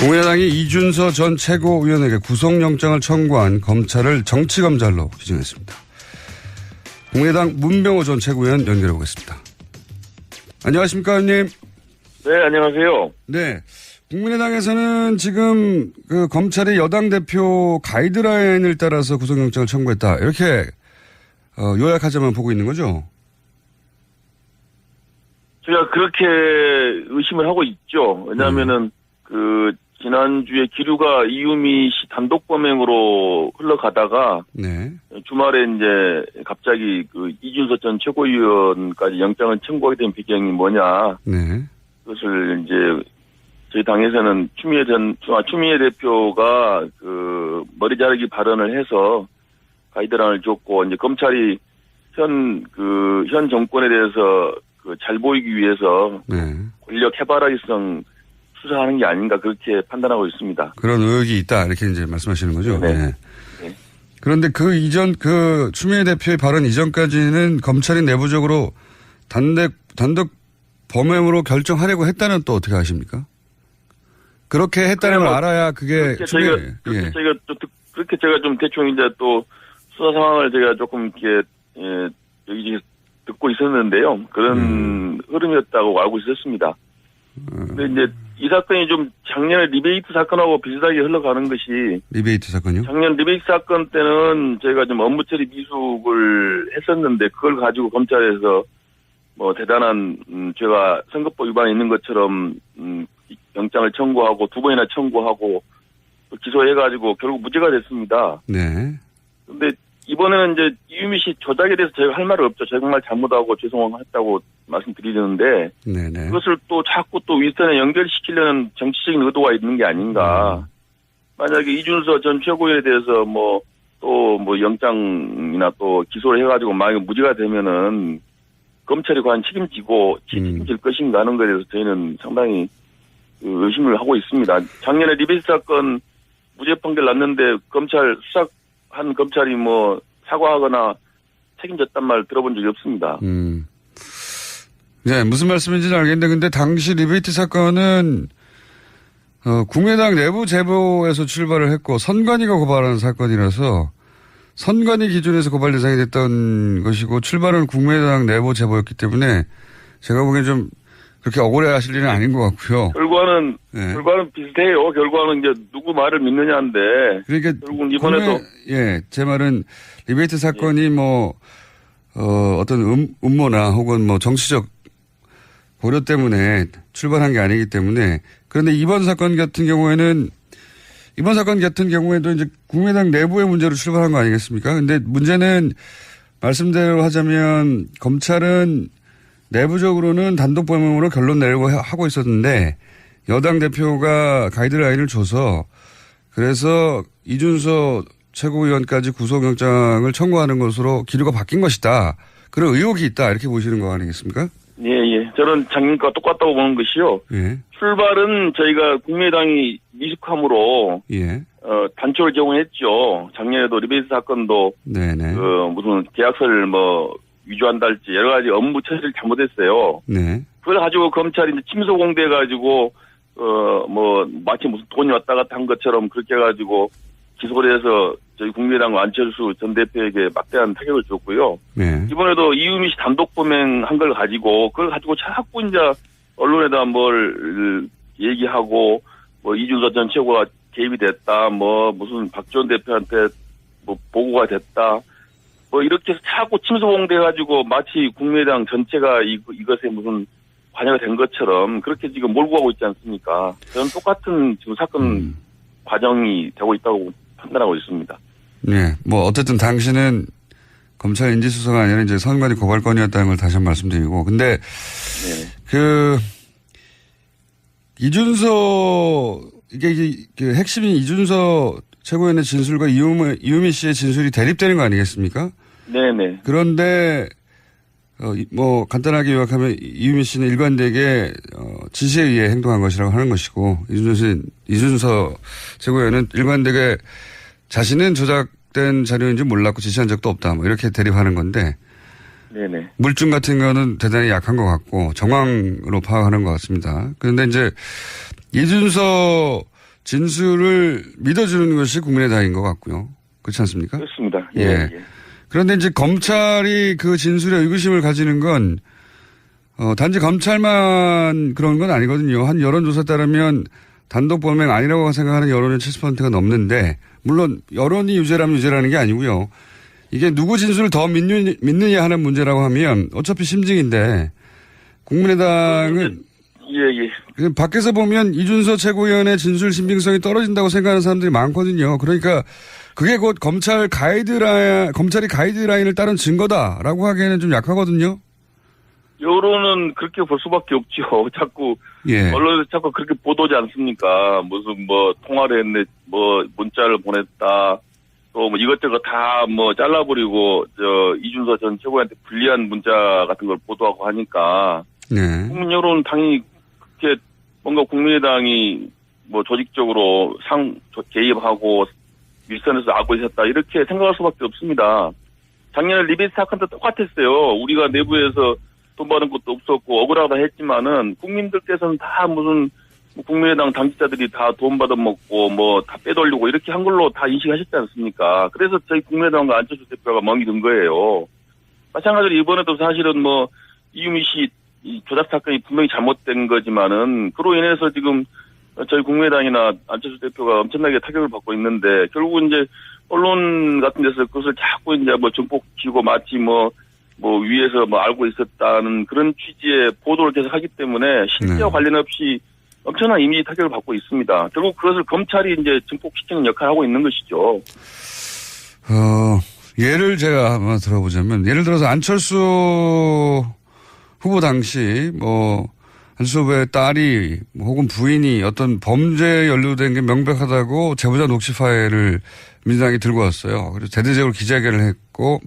국민의당이 이준서 전 최고위원에게 구속영장을 청구한 검찰을 정치검찰로 규정했습니다. 국민의당 문병호 전 최고위원 연결해 보겠습니다. 안녕하십니까, 의원님. 네, 안녕하세요. 네. 국민의당에서는 지금 그 검찰이 여당 대표 가이드라인을 따라서 구속영장을 청구했다. 이렇게 요약하자면 보고 있는 거죠? 제가 그렇게 의심을 하고 있죠. 왜냐하면은 지난주에 기류가 이유미 씨 단독 범행으로 흘러가다가 네. 주말에 이제 갑자기 이준서 전 최고위원까지 영장을 청구하게 된 배경이 뭐냐. 네. 그것을 이제 저희 당에서는 추미애 대표가 머리 자르기 발언을 해서 가이드라인을 줬고, 이제 검찰이 현 정권에 대해서 잘 보이기 위해서 네. 권력 해바라기성 수사하는 게 아닌가 그렇게 판단하고 있습니다. 그런 의혹이 있다 이렇게 이제 말씀하시는 거죠. 네. 네. 네. 그런데 그 이전 추미애 대표의 발언 이전까지는 검찰이 내부적으로 단독 범행으로 결정하려고 했다는 또 어떻게 아십니까? 그렇게 했다는 걸 알아야 그게 그렇게 제가 좀 대충 이제 또 수사 상황을 제가 조금 이렇게 여기 듣고 있었는데요. 그런 흐름이었다고 알고 있었습니다. 근데 이제 이 사건이 좀 작년에 리베이트 사건하고 비슷하게 흘러가는 것이. 리베이트 사건이요? 작년 리베이트 사건 때는 저희가 좀 업무 처리 미숙을 했었는데 그걸 가지고 검찰에서 뭐 대단한 제가 선거법 위반이 있는 것처럼 영장을 청구하고 2번이나 청구하고 기소해가지고 결국 무죄가 됐습니다. 네. 근데 이번에는 이제 이유미 씨 조작에 대해서 저희가 할 말은 없죠. 정말 잘못하고 죄송했다고 말씀드리는데 네네. 그것을 또 자꾸 또 윗선에 연결시키려는 정치적인 의도가 있는 게 아닌가. 만약에 이준서 전 최고위원에 대해서 또 영장이나 또 기소를 해가지고 만약에 무죄가 되면은 검찰이 과연 책임질 것인가 하는 것에 대해서 저희는 상당히 의심을 하고 있습니다. 작년에 리베이트 사건 무죄 판결 났는데 수사한 검찰이 사과하거나 책임졌단 말 들어본 적이 없습니다. 네, 무슨 말씀인지는 알겠는데, 근데 당시 리베이트 사건은, 국민의당 내부 제보에서 출발을 했고, 선관위가 고발한 사건이라서, 선관위 기준에서 고발 대상이 됐던 것이고, 출발은 국민의당 내부 제보였기 때문에, 제가 보기엔 좀, 그렇게 억울해 하실 일은 아닌 것 같고요. 결과는 비슷해요. 결과는 이제 누구 말을 믿느냐인데. 그러니까. 결국 이번에도. 제 말은, 리베이트 사건이 어떤 음모나 혹은 정치적 고려 때문에 출발한 게 아니기 때문에 그런데 이번 사건 같은 경우에도 이제 국민의당 내부의 문제로 출발한 거 아니겠습니까? 근데 문제는 말씀대로 하자면 검찰은 내부적으로는 단독 범행으로 결론 내려고 하고 있었는데 여당 대표가 가이드라인을 줘서 그래서 이준서 최고위원까지 구속영장을 청구하는 것으로 기류가 바뀐 것이다. 그런 의혹이 있다. 이렇게 보시는 거 아니겠습니까? 예. 저는 작년과 똑같다고 보는 것이요. 예. 출발은 저희가 국민의당이 미숙함으로 단초를 제공했죠. 작년에도 리베이트 사건도 네네. 무슨 계약서를 위조한다 할지 여러 가지 업무 처리를 잘못했어요. 네. 그걸 가지고 검찰이 이제 침소 공대 가지고 마치 무슨 돈이 왔다 갔다 한 것처럼 그렇게 해가지고 기소를 해서 저희 국민의당 안철수 전 대표에게 막대한 타격을 줬고요. 네. 이번에도 이유미 씨 단독 범행한 걸 가지고 그걸 가지고 자꾸 이제 언론에다 뭘 얘기하고 이준서 전 최고가 개입이 됐다. 무슨 박지원 대표한테 보고가 됐다. 이렇게 해서 자꾸 침소봉대해가지고 마치 국민의당 전체가 이것에 무슨 관여가 된 것처럼 그렇게 지금 몰고 가고 있지 않습니까? 저는 똑같은 지금 사건 과정이 되고 있다고 판단하고 있습니다. 네. 어쨌든 당신은 검찰 인지수사가 아니라 이제 선관위 고발건이었다는 걸 다시 한번 말씀드리고. 근데, 이게 핵심이 이준서 최고위원의 진술과 이유미 씨의 진술이 대립되는 거 아니겠습니까? 네네. 그런데, 간단하게 요약하면 이유미 씨는 일관되게, 지시에 의해 행동한 것이라고 하는 것이고, 이준서 최고위원은 일관되게 자신은 조작된 자료인지 몰랐고 지시한 적도 없다. 이렇게 대립하는 건데, 네네. 물증 같은 거는 대단히 약한 것 같고, 정황으로 파악하는 것 같습니다. 그런데 이제, 이준서 진술을 믿어주는 것이 국민의당인 것 같고요. 그렇지 않습니까? 그렇습니다. 예. 예. 그런데 이제 검찰이 그 진술에 의구심을 가지는 건 단지 검찰만 그런 건 아니거든요. 한 여론조사에 따르면 단독 범행 아니라고 생각하는 여론은 70%가 넘는데 물론 여론이 유죄라면 유죄라는 게 아니고요. 이게 누구 진술을 더 믿느냐 하는 문제라고 하면 어차피 심증인데 국민의당은 예. 밖에서 보면 이준서 최고위원의 진술 신빙성이 떨어진다고 생각하는 사람들이 많거든요. 그러니까 그게 곧 검찰이 가이드라인을 따른 증거다라고 하기에는 좀 약하거든요. 여론은 그렇게 볼 수밖에 없죠. 자꾸 예. 언론에서 자꾸 그렇게 보도지 않습니까? 무슨 뭐 통화를 했는데 뭐 문자를 보냈다. 또 뭐 이것저것 다 뭐 잘라버리고 이준서 전 최고위원한테 불리한 문자 같은 걸 보도하고 하니까 네. 국민 여론은 당연히 그렇게 뭔가 국민의당이 뭐 조직적으로 개입하고 윗선에서 하고 있었다 이렇게 생각할 수밖에 없습니다. 작년에 리베이스 사건도 똑같았어요. 우리가 내부에서 돈 받은 것도 없었고 억울하다 했지만은 국민들께서는 다 무슨 국민의당 당직자들이 다 돈 받아먹고 뭐 다 빼돌리고 이렇게 한 걸로 다 인식하셨지 않습니까? 그래서 저희 국민의당과 안철수 대표가 멍이 든 거예요. 마찬가지로 이번에도 사실은 뭐 이유미 씨 이 조작 사건이 분명히 잘못된 거지만은 그로 인해서 지금 저희 국민의당이나 안철수 대표가 엄청나게 타격을 받고 있는데 결국은 이제 언론 같은 데서 그것을 자꾸 이제 뭐 증폭시키고 마치 뭐 위에서 뭐 알고 있었다는 그런 취지의 보도를 계속 하기 때문에 실제와 관련 없이 엄청난 이미지 타격을 받고 있습니다. 결국 그것을 검찰이 이제 증폭시키는 역할을 하고 있는 것이죠. 예를 제가 한번 들어보자면 예를 들어서 안철수 후보 당시 안철수 후보의 딸이 혹은 부인이 어떤 범죄에 연루된 게 명백하다고 제보자 녹취 파일을 민주당이 들고 왔어요. 그래서 대대적으로 기자회견을 했고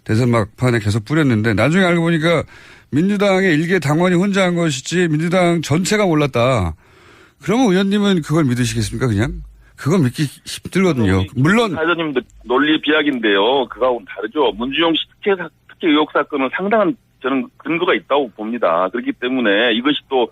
대선 막판에 계속 뿌렸는데 나중에 알고 보니까 민주당의 일개 당원이 혼자 한 것이지 민주당 전체가 몰랐다. 그러면 의원님은 그걸 믿으시겠습니까 그냥? 그건 믿기 힘들거든요. 물론. 사장님 논리 비약인데요. 그거하고는 다르죠. 문준용 씨 특혜 의혹 사건은 상당한 저는 근거가 있다고 봅니다. 그렇기 때문에 이것이 또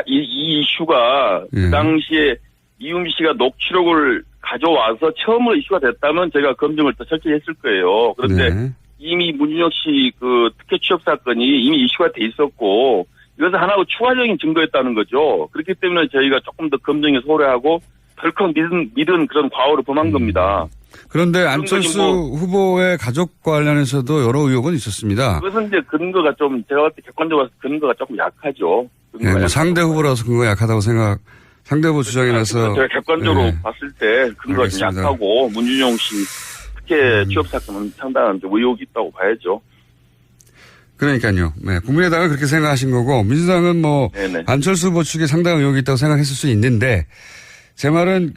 이 이슈가 그 당시에 이유미 씨가 녹취록을 가져와서 처음으로 이슈가 됐다면 제가 검증을 더 철저히 했을 거예요. 그런데 이미 문준용 씨 그 특혜 취업 사건이 이미 이슈가 돼 있었고 이것은 하나의 추가적인 증거였다는 거죠. 그렇기 때문에 저희가 조금 더 검증에 소홀하고 덜컥 믿은 그런 과오를 범한 겁니다. 그런데 안철수 후보의 가족 관련해서도 여러 의혹은 있었습니다. 그것은 이제 근거가 좀 제가 볼 때 객관적으로 근거가 조금 약하죠. 네, 상대 후보라서 근거가 약하다고 상대 후보 주장이라서. 제가 객관적으로 봤을 때 근거가 좀 약하고 문준용 씨 특혜 취업 사건은 상당한 의혹이 있다고 봐야죠. 그러니까요. 네, 국민의당은 그렇게 생각하신 거고 민주당은 네네. 안철수 후보 측에 상당한 의혹이 있다고 생각했을 수 있는데 제 말은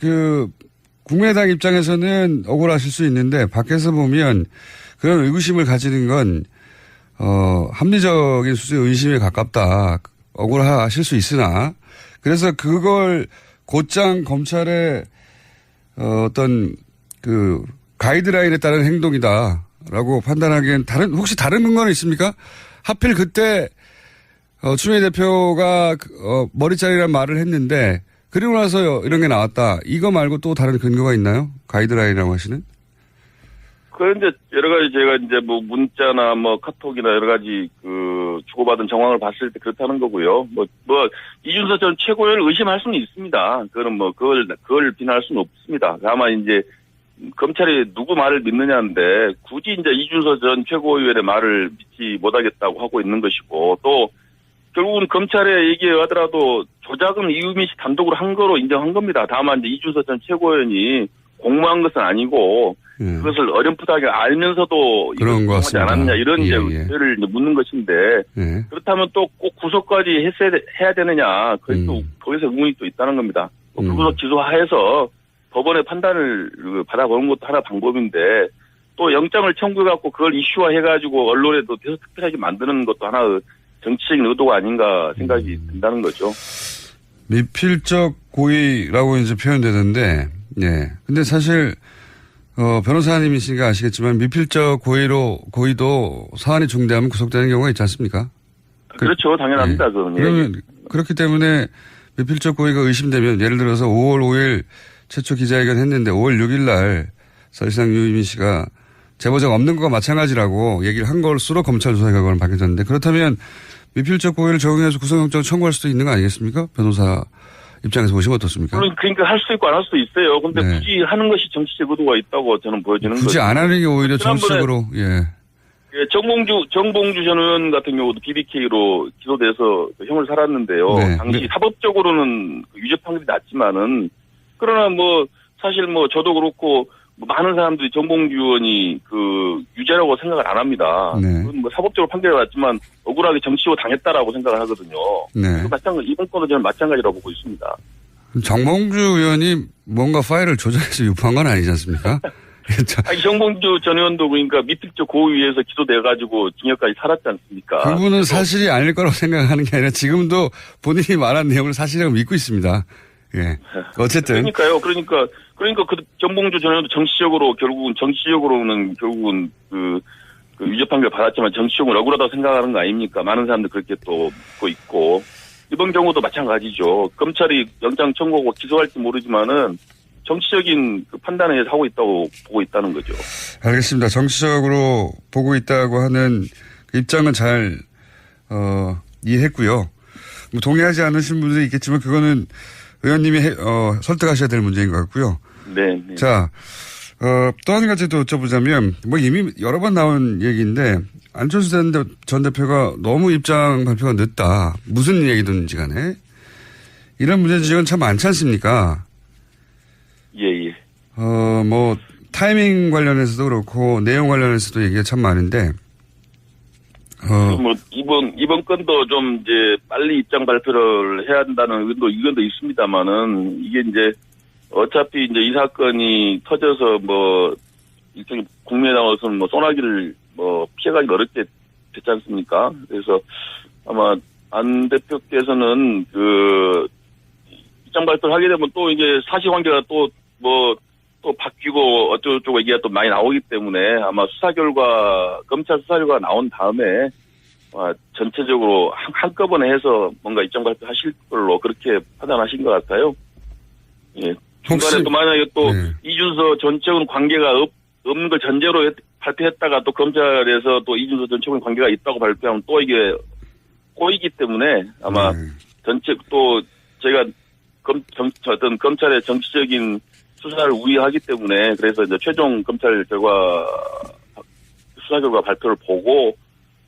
국민의당 입장에서는 억울하실 수 있는데 밖에서 보면 그런 의구심을 가지는 건 합리적인 수준의 의심에 가깝다. 억울하실 수 있으나 그래서 그걸 곧장 검찰의 어떤 가이드라인에 따른 행동이다라고 판단하기엔 혹시 다른 근거는 있습니까? 하필 그때 추미애 대표가 머리짜리란 말을 했는데 그리고 나서 이런 게 나왔다. 이거 말고 또 다른 근거가 있나요? 가이드라인이라고 하시는? 그런데 여러 가지 제가 이제 문자나 카톡이나 여러 가지 주고받은 정황을 봤을 때 그렇다는 거고요. 이준서 전 최고위원을 의심할 수는 있습니다. 그거는 그걸 비난할 수는 없습니다. 다만 이제 검찰이 누구 말을 믿느냐인데 굳이 이제 이준서 전 최고위원의 말을 믿지 못하겠다고 하고 있는 것이고 또 결국은 검찰에 얘기하더라도 조작은 이유미 씨 단독으로 한 거로 인정한 겁니다. 다만 이제 이준서 전 최고위원이 공모한 것은 아니고 그것을 어렴풋하게 알면서도 그런 것 하지 같습니다. 않았느냐 이런 의뢰를 묻는 것인데 그렇다면 또 꼭 구속까지 해야 되느냐 거기서 의문이 또 있다는 겁니다. 불구속 기소하에서 법원의 판단을 받아보는 것도 하나 방법인데 또 영장을 청구해갖고 그걸 이슈화해가지고 언론에도 계속 특별하게 만드는 것도 하나의 정치적인 의도가 아닌가 생각이 든다는 거죠. 미필적 고의라고 이제 표현되던데, 예. 근데 사실, 변호사님이시니까 아시겠지만 미필적 고의도 사안이 중대하면 구속되는 경우가 있지 않습니까? 그렇죠. 당연합니다. 예. 그러면 그렇기 때문에 미필적 고의가 의심되면 예를 들어서 5월 5일 최초 기자회견 했는데 5월 6일 날 사실상 유이민 씨가 제보자가 없는 것과 마찬가지라고 얘기를 한 것으로 검찰 조사 결과는 밝혀졌는데 그렇다면 미필적 고의를 적용해서 구속영장 청구할 수도 있는 거 아니겠습니까? 변호사 입장에서 보시면 어떻습니까? 그러니까 할 수도 있고 안 할 수도 있어요. 근데 네. 굳이 하는 것이 정치적 의도가 있다고 저는 보여지는 거죠. 굳이 안 하는 게 오히려 정치적으로 예. 예, 정봉주 전 의원 같은 경우도 BBK로 기소돼서 형을 살았는데요. 네. 당시 사법적으로는 유죄 판결이 났지만은 그러나 뭐 사실 뭐 저도 그렇고 뭐 많은 사람들이 정봉주 의원이 그 유죄라고 생각을 안 합니다. 네. 그건 뭐 사법적으로 판결이 났지만 억울하게 정치로 당했다라고 생각을 하거든요. 네. 마찬가지 이번 건도 저는 마찬가지라고 보고 있습니다. 정봉주 의원이 뭔가 파일을 조작해서 유포한 건 아니지 않습니까? 아니, 정봉주 전 의원도 그러니까 미필적 고의에서 기소돼가지고 징역까지 살았지 않습니까? 그분은 사실이 아닐 거라고 생각하는 게 아니라 지금도 본인이 말한 내용을 사실이라고 믿고 있습니다. 예. 어쨌든. 그러니까요. 그러니까 그 정봉주 전 의원도 정치적으로는 결국은 그 유죄 판결 받았지만 정치적으로 억울하다고 생각하는 거 아닙니까? 많은 사람들 그렇게 또 믿고 있고. 이번 경우도 마찬가지죠. 검찰이 영장 청구하고 기소할지 모르지만은 정치적인 그 판단을 하고 있다고 보고 있다는 거죠. 알겠습니다. 정치적으로 보고 있다고 하는 그 입장은 잘 이해했고요. 뭐 동의하지 않으신 분들이 있겠지만 그거는 의원님이 설득하셔야 될 문제인 것 같고요. 네. 네. 자, 또 한 가지 더 여쭤보자면 뭐 이미 여러 번 나온 얘기인데 안철수 전 대표가 너무 입장 발표가 늦다. 무슨 얘기든지 간에 이런 문제 지적은 참 많지 않습니까? 예. 뭐 타이밍 관련해서도 그렇고 내용 관련해서도 얘기가 참 많은데 뭐 이번 건도 좀 이제 빨리 입장 발표를 해야 한다는 의견도 있습니다만은 이게 이제 어차피 이제 이 사건이 터져서 뭐 일종의 국민의당으로서는 뭐 소나기를 뭐 피해가기 어렵게 됐지 않습니까? 그래서 아마 안 대표께서는 그 입장 발표를 하게 되면 또 이제 사실관계가 또 바뀌고 어쩌고저쩌고 얘기가 또 많이 나오기 때문에 아마 검찰 수사 결과 나온 다음에 전체적으로 한꺼번에 해서 뭔가 입장 발표하실 걸로 그렇게 판단하신 것 같아요. 예. 중간에 또 만약에 또 네. 이준서 전 최고는 관계가 없는 걸 전제로 발표했다가 또 검찰에서 또 이준서 전 최고는 관계가 있다고 발표하면 또 이게 꼬이기 때문에 아마 전체 또 저희가 어떤 검찰의 정치적인 수사를 우려하기 때문에 그래서 이제 최종 검찰 수사 결과 발표를 보고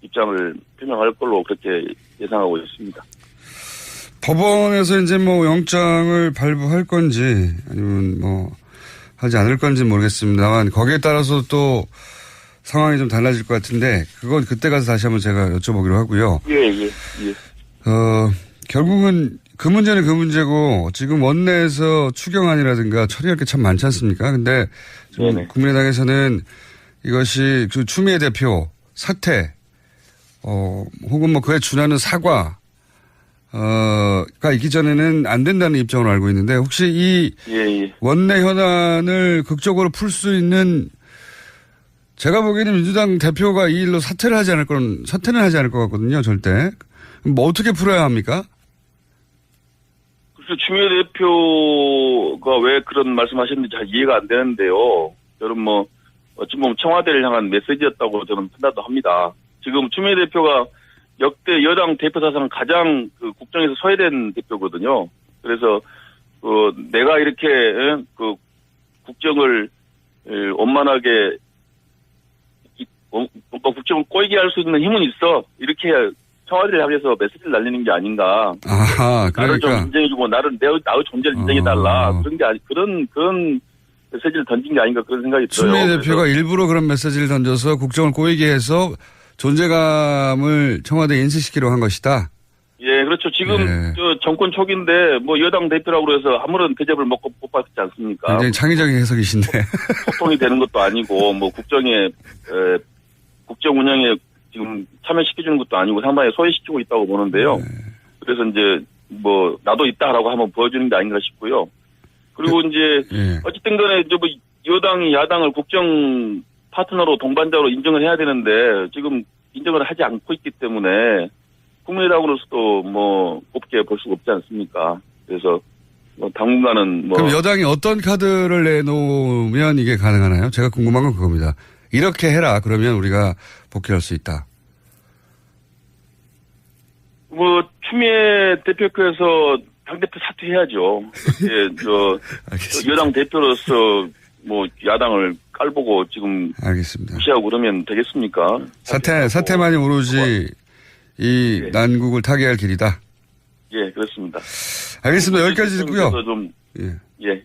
입장을 표명할 걸로 그렇게 예상하고 있습니다. 법원에서 이제 뭐 영장을 발부할 건지 아니면 뭐 하지 않을 건지 모르겠습니다만 거기에 따라서 또 상황이 좀 달라질 것 같은데 그건 그때 가서 다시 한번 제가 여쭤보기로 하고요. 예. 결국은 그 문제는 그 문제고 지금 원내에서 추경안이라든가 처리할 게 참 많지 않습니까? 근데 지금 국민의당에서는 이것이 그 추미애 대표 사퇴 혹은 뭐 그에 준하는 사과가 있기 전에는 안 된다는 입장으로 알고 있는데 혹시 이 원내 현안을 극적으로 풀 수 있는 제가 보기에는 민주당 대표가 이 일로 사퇴는 하지 않을 것 같거든요. 절대. 뭐 어떻게 풀어야 합니까? 그래서 추미애 대표가 왜 그런 말씀하셨는지 잘 이해가 안 되는데요. 저는 뭐 어찌 보면 청와대를 향한 메시지였다고 저는 판단도 합니다. 지금 추미애 대표가 역대 여당 대표 사상 가장 그 국정에서 소외된 대표거든요. 그래서 내가 이렇게 그 국정을 원만하게 국정을 꼬이게 할 수 있는 힘은 있어. 이렇게 청와대를 향해서 메시지를 날리는 게 아닌가. 아하, 그러니까. 나를 좀 인정해주고 나의 존재를 인정해달라. 그런 게 그런 메시지를 던진 게 아닌가 그런 생각이 들어요. 추미애 대표가 일부러 그런 메시지를 던져서 국정을 꼬이게 해서 존재감을 청와대에 인식시키려고 한 것이다. 예, 그렇죠. 지금 저 정권 초기인데 뭐 여당 대표라고 해서 아무런 대접을 못 받지 않습니까? 굉장히 창의적인 해석이신데. 소통이 되는 것도 아니고 뭐 국정 운영에 지금 참여시켜주는 것도 아니고 상당히 소외시키고 있다고 보는데요. 그래서 이제 뭐 나도 있다라고 한번 보여주는 게 아닌가 싶고요. 그리고 이제 어쨌든 간에 이제 뭐 여당이 야당을 국정 파트너로 동반자로 인정을 해야 되는데 지금 인정을 하지 않고 있기 때문에 국민의당으로서도 뭐 곱게 볼 수가 없지 않습니까? 그래서 뭐 당분간은 뭐 그럼 여당이 어떤 카드를 내놓으면 이게 가능하나요? 제가 궁금한 건 그겁니다. 이렇게 해라. 그러면 우리가 복귀할 수 있다. 뭐 추미애 대표께서 당대표 사퇴해야죠. 예, 알겠습니다. 여당 대표로서 뭐 야당을 깔보고 지금 알겠습니다. 무시하고 그러면 되겠습니까? 사태만이 오로지 이 예. 난국을 타개할 길이다. 예, 그렇습니다. 알겠습니다. 여기까지 듣고요. 그래서 좀 예. 예,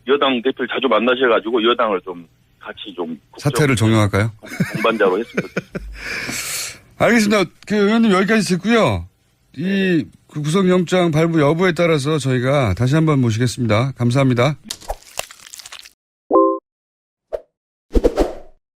여당 대표를 자주 만나셔가지고 여당을 좀 같이 좀 사태를 종용할까요? 동반자로 했습니다. 알겠습니다. 그 의원님 여기까지 듣고요. 이 구속영장 발부 여부에 따라서 저희가 다시 한번 모시겠습니다. 감사합니다.